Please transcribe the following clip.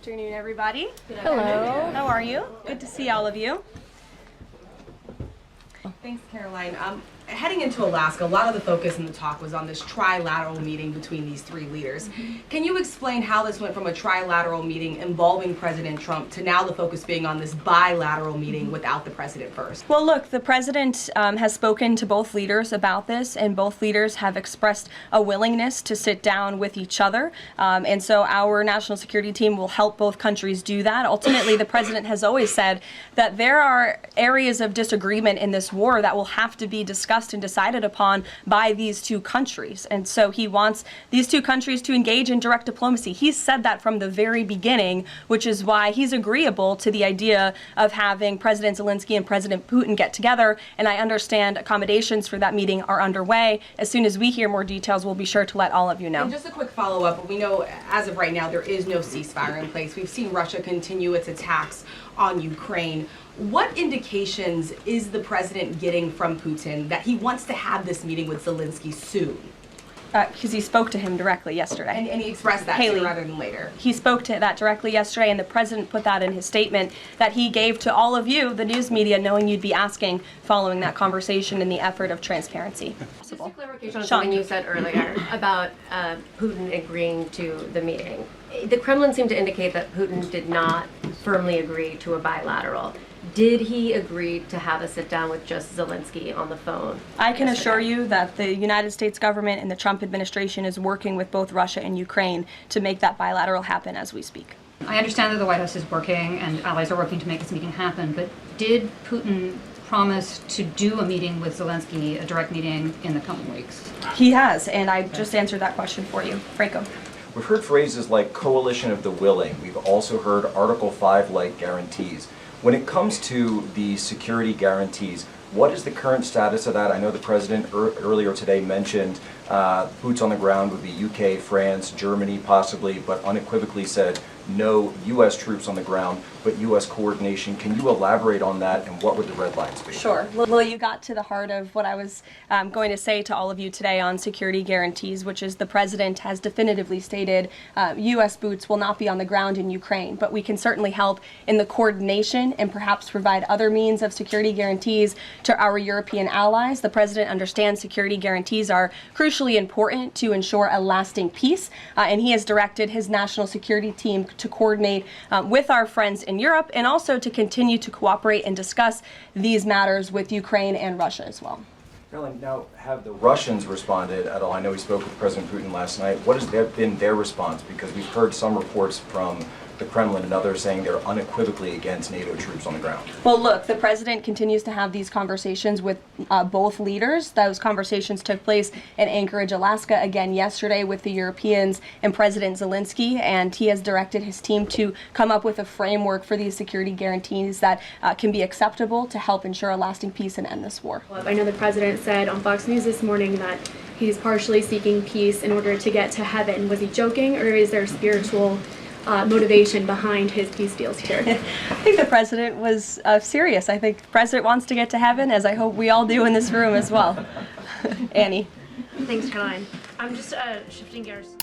afternoon, everybody. Hello. How are you? Good to see all of you. Thanks, Caroline. Heading into Alaska, a lot of the focus in the talk was on this trilateral meeting between these three leaders. Can you explain how this went from a trilateral meeting involving President Trump to now the focus being on this bilateral meeting without the president first? Well, look, the president has spoken to both leaders about this, and both leaders have expressed a willingness to sit down with each other. And so our national security team will help both countries do that. Ultimately, the president has always said that there are areas of disagreement in this war that will have to be discussed and decided upon by these two countries. And so he wants these two countries to engage in direct diplomacy. He's said that from the very beginning, which is why he's agreeable to the idea of having President Zelensky and President Putin get together. And I understand accommodations for that meeting are underway. As soon as we hear more details, we'll be sure to let all of you know. And just a quick follow-up. We know as of right now there is no ceasefire in place. We've seen Russia continue its attacks on Ukraine. What indications is the president getting from Putin that he wants to have this meeting with Zelensky soon? Because he spoke to him directly yesterday. And he expressed that sooner rather than later. He spoke to that directly yesterday, and the president put that in his statement that he gave to all of you, the news media, knowing you'd be asking following that conversation in the effort of transparency. Just a clarification on something you said earlier about Putin agreeing to the meeting. The Kremlin seemed to indicate that Putin did not firmly agree to a bilateral. Did he agree to have a sit down with just Zelensky on the phone? I can assure you that the United States government and the Trump administration is working with both Russia and Ukraine to make that bilateral happen as we speak. I understand that the White House is working and allies are working to make this meeting happen, but did Putin promise to do a meeting with Zelensky, a direct meeting, in the coming weeks? He has, and I just answered that question for you. Franco. We've heard phrases like coalition of the willing. We've also heard Article 5-like guarantees. When it comes to the security guarantees, what is the current status of that? I know the president earlier today mentioned boots on the ground would be UK, France, Germany possibly, but unequivocally said no U.S. troops on the ground, but U.S. coordination. Can you elaborate on that, and what would the red lines be? Sure. Well, you got to the heart of what I was going to say to all of you today on security guarantees, which is the president has definitively stated U.S. boots will not be on the ground in Ukraine, but we can certainly help in the coordination and perhaps provide other means of security guarantees to our European allies. The president understands security guarantees are crucially important to ensure a lasting peace, and he has directed his national security team to coordinate with our friends in Europe and also to continue to cooperate and discuss these matters with Ukraine and Russia as well. Caroline, now have the Russians responded at all? I know we spoke with President Putin last night. What has been their response? Because we've heard some reports from the Kremlin and others saying they're unequivocally against NATO troops on the ground. Well, look, the president continues to have these conversations with both leaders. Those conversations took place in Anchorage, Alaska, again yesterday with the Europeans and President Zelensky, and he has directed his team to come up with a framework for these security guarantees that can be acceptable to help ensure a lasting peace and end this war. I know the president said on Fox News this morning that he's partially seeking peace in order to get to heaven. Was he joking, or is there spiritual motivation behind his peace deals here? I think the president was serious. I think the president wants to get to heaven, as I hope we all do in this room as well. Annie. Thanks, Caroline. I'm just shifting gears.